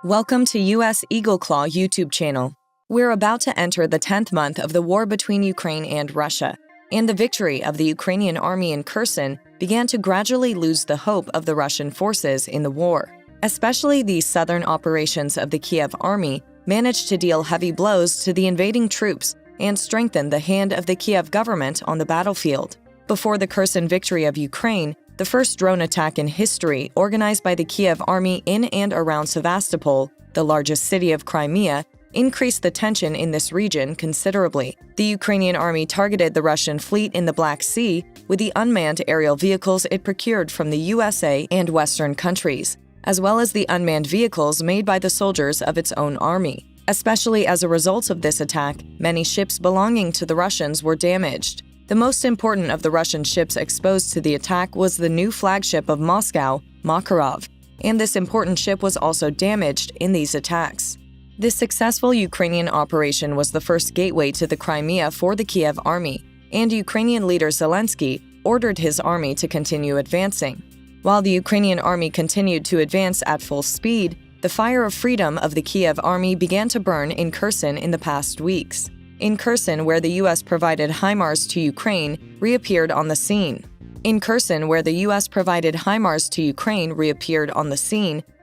Welcome to U.S. Eagle Claw YouTube channel. We're about to enter the 10th month of the war between Ukraine and Russia, and the victory of the Ukrainian army in Kherson began to gradually lose the hope of the Russian forces in the war. Especially the southern operations of the Kiev army managed to deal heavy blows to the invading troops and strengthen the hand of the Kiev government on the battlefield. Before the Kherson victory of Ukraine, the first drone attack in history organized by the Kiev army in and around Sevastopol, the largest city of Crimea, increased the tension in this region considerably. The Ukrainian army targeted the Russian fleet in the Black Sea with the unmanned aerial vehicles it procured from the USA and Western countries, as well as the unmanned vehicles made by the soldiers of its own army. Especially as a result of this attack, many ships belonging to the Russians were damaged. The most important of the Russian ships exposed to the attack was the new flagship of Moscow, Makarov, and this important ship was also damaged in these attacks. This successful Ukrainian operation was the first gateway to the Crimea for the Kiev army, and Ukrainian leader Zelensky ordered his army to continue advancing. While the Ukrainian army continued to advance at full speed, the fire of freedom of the Kiev army began to burn in Kherson in the past weeks. In Kherson, where the U.S. provided HIMARS to Ukraine, reappeared on the scene.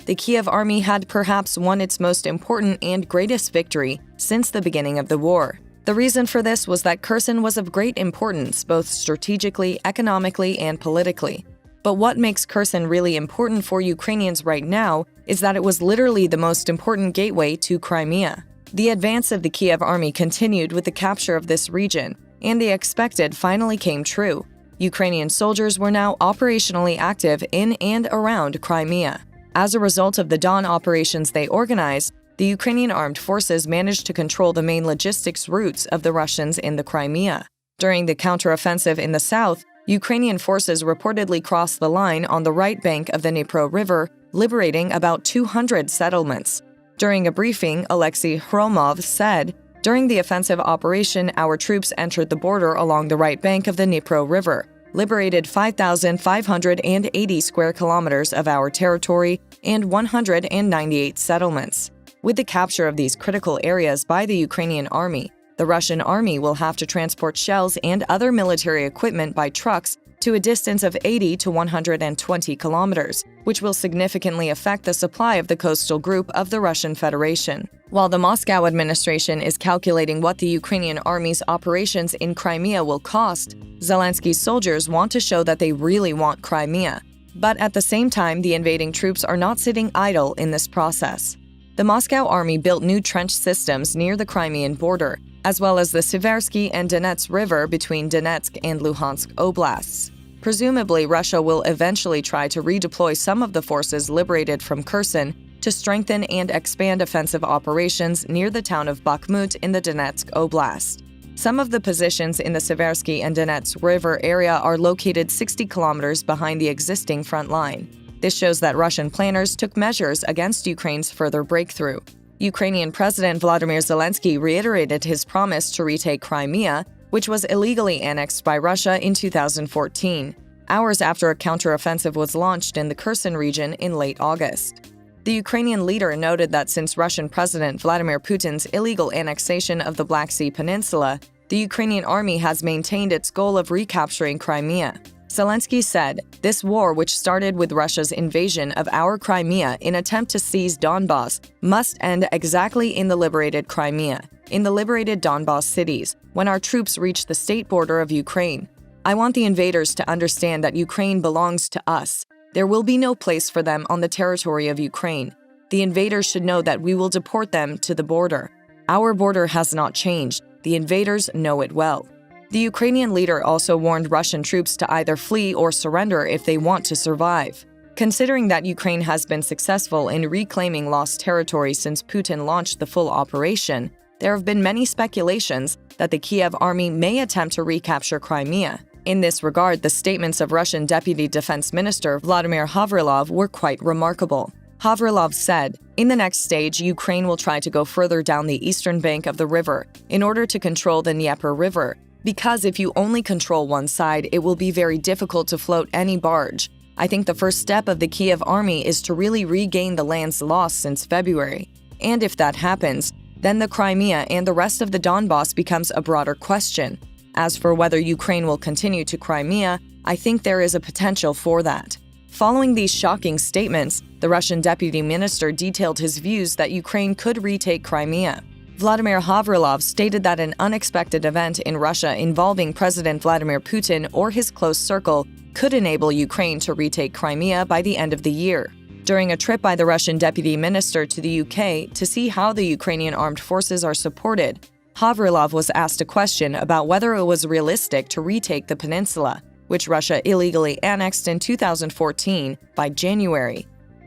The Kiev army had perhaps won its most important and greatest victory since the beginning of the war. The reason for this was that Kherson was of great importance both strategically, economically, and politically. But what makes Kherson really important for Ukrainians right now is that it was literally the most important gateway to Crimea. The advance of the Kiev army continued with the capture of this region, and the expected finally came true. Ukrainian soldiers were now operationally active in and around Crimea. As a result of the dawn operations they organized, the Ukrainian armed forces managed to control the main logistics routes of the Russians in the Crimea. During the counteroffensive in the south, Ukrainian forces reportedly crossed the line on the right bank of the Dnipro River, liberating about 200 settlements. During a briefing, Alexei Hromov said, "During the offensive operation, our troops entered the border along the right bank of the Dnipro River, liberated 5,580 square kilometers of our territory and 198 settlements." With the capture of these critical areas by the Ukrainian army, the Russian army will have to transport shells and other military equipment by trucks to a distance of 80 to 120 kilometers, which will significantly affect the supply of the coastal group of the Russian Federation. While the Moscow administration is calculating what the Ukrainian army's operations in Crimea will cost, Zelensky's soldiers want to show that they really want Crimea. But at the same time, the invading troops are not sitting idle in this process. The Moscow army built new trench systems near the Crimean border, as well as the Siversky and Donets River between Donetsk and Luhansk oblasts. Presumably, Russia will eventually try to redeploy some of the forces liberated from Kherson to strengthen and expand offensive operations near the town of Bakhmut in the Donetsk Oblast. Some of the positions in the Siversky and Donetsk River area are located 60 kilometers behind the existing front line. This shows that Russian planners took measures against Ukraine's further breakthrough. Ukrainian President Volodymyr Zelensky reiterated his promise to retake Crimea, which was illegally annexed by Russia in 2014, hours after a counteroffensive was launched in the Kherson region in late August. The Ukrainian leader noted that since Russian President Vladimir Putin's illegal annexation of the Black Sea Peninsula, the Ukrainian army has maintained its goal of recapturing Crimea. Zelensky said, "This war, which started with Russia's invasion of our Crimea in attempt to seize Donbas, must end exactly in the liberated Crimea, in the liberated Donbas cities, when our troops reach the state border of Ukraine. I want the invaders to understand that Ukraine belongs to us. There will be no place for them on the territory of Ukraine. The invaders should know that we will deport them to the border. Our border has not changed. The invaders know it well." The Ukrainian leader also warned Russian troops to either flee or surrender if they want to survive. Considering that Ukraine has been successful in reclaiming lost territory since Putin launched the full operation, there have been many speculations that the Kiev army may attempt to recapture Crimea. In this regard, the statements of Russian Deputy Defense Minister Vladimir Havrilov were quite remarkable. Havrilov said, "In the next stage, Ukraine will try to go further down the eastern bank of the river in order to control the Dnieper River. Because if you only control one side, it will be very difficult to float any barge. I think the first step of the Kiev army is to really regain the lands lost since February. And if that happens, then the Crimea and the rest of the Donbass becomes a broader question. As for whether Ukraine will continue to Crimea, I think there is a potential for that. Following these shocking statements, the Russian deputy minister detailed his views that Ukraine could retake Crimea. Vladimir Havrilov stated that an unexpected event in Russia involving President Vladimir Putin or his close circle could enable Ukraine to retake Crimea by the end of the year. During a trip by the Russian deputy minister to the UK to see how the Ukrainian armed forces are supported, Havrilov was asked a question about whether it was realistic to retake the peninsula, which Russia illegally annexed in 2014, by January.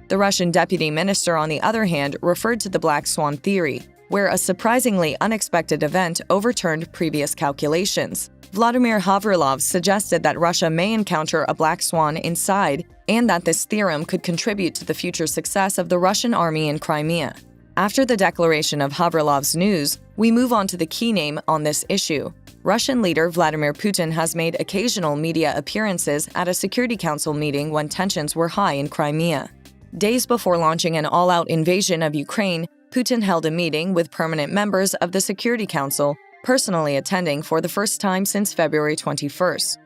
The Russian deputy minister, on the other hand, referred to the Black Swan theory, where a surprisingly unexpected event overturned previous calculations. Vladimir Havrilov suggested that Russia may encounter a black swan inside, and that this theorem could contribute to the future success of the Russian army in Crimea. After the declaration of Havrilov's news, we move on to the key name on this issue. Russian leader Vladimir Putin has made occasional media appearances at a Security Council meeting when tensions were high in Crimea. Days before launching an all-out invasion of Ukraine, Putin held a meeting with permanent members of the Security Council, personally attending for the first time since February 21st.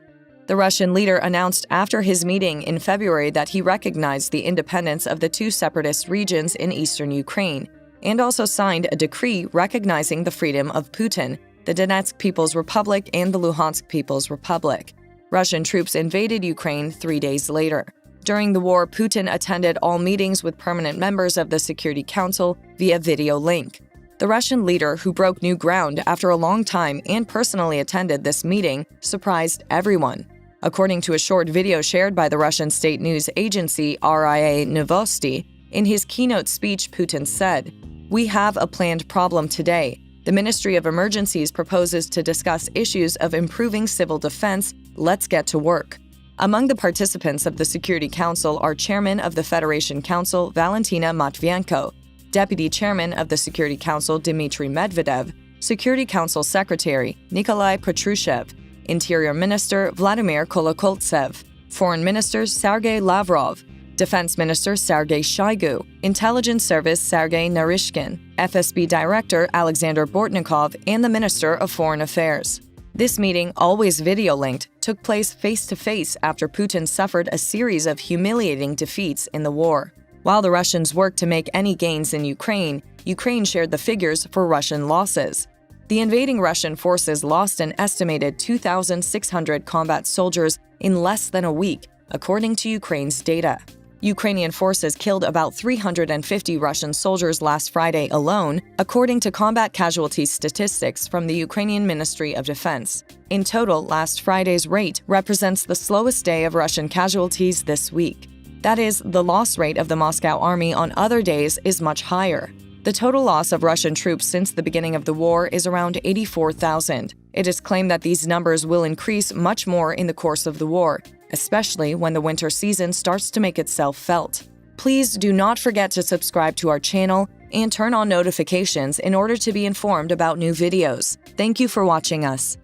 The Russian leader announced after his meeting in February that he recognized the independence of the two separatist regions in eastern Ukraine, and also signed a decree recognizing the freedom of Putin, the Donetsk People's Republic and the Luhansk People's Republic. Russian troops invaded Ukraine 3 days later. During the war, Putin attended all meetings with permanent members of the Security Council via video link. The Russian leader, who broke new ground after a long time and personally attended this meeting, surprised everyone. According to a short video shared by the Russian state news agency RIA Novosti, in his keynote speech, Putin said, "We have a planned problem today. The Ministry of Emergencies proposes to discuss issues of improving civil defense. Let's get to work." Among the participants of the Security Council are Chairman of the Federation Council Valentina Matvienko, Deputy Chairman of the Security Council Dmitry Medvedev, Security Council Secretary Nikolai Patrushev, Interior Minister Vladimir Kolokoltsev, Foreign Minister Sergei Lavrov, Defense Minister Sergei Shoigu, Intelligence Service Sergei Narishkin, FSB Director Alexander Bortnikov, and the Minister of Foreign Affairs. This meeting, always video-linked, took place face-to-face after Putin suffered a series of humiliating defeats in the war. While the Russians worked to make any gains in Ukraine, Ukraine shared the figures for Russian losses. The invading Russian forces lost an estimated 2,600 combat soldiers in less than a week, according to Ukraine's data. Ukrainian forces killed about 350 Russian soldiers last Friday alone, according to combat casualty statistics from the Ukrainian Ministry of Defense. In total, last Friday's rate represents the slowest day of Russian casualties this week. That is, the loss rate of the Moscow army on other days is much higher. The total loss of Russian troops since the beginning of the war is around 84,000. It is claimed that these numbers will increase much more in the course of the war, especially when the winter season starts to make itself felt. Please do not forget to subscribe to our channel and turn on notifications in order to be informed about new videos. Thank you for watching us.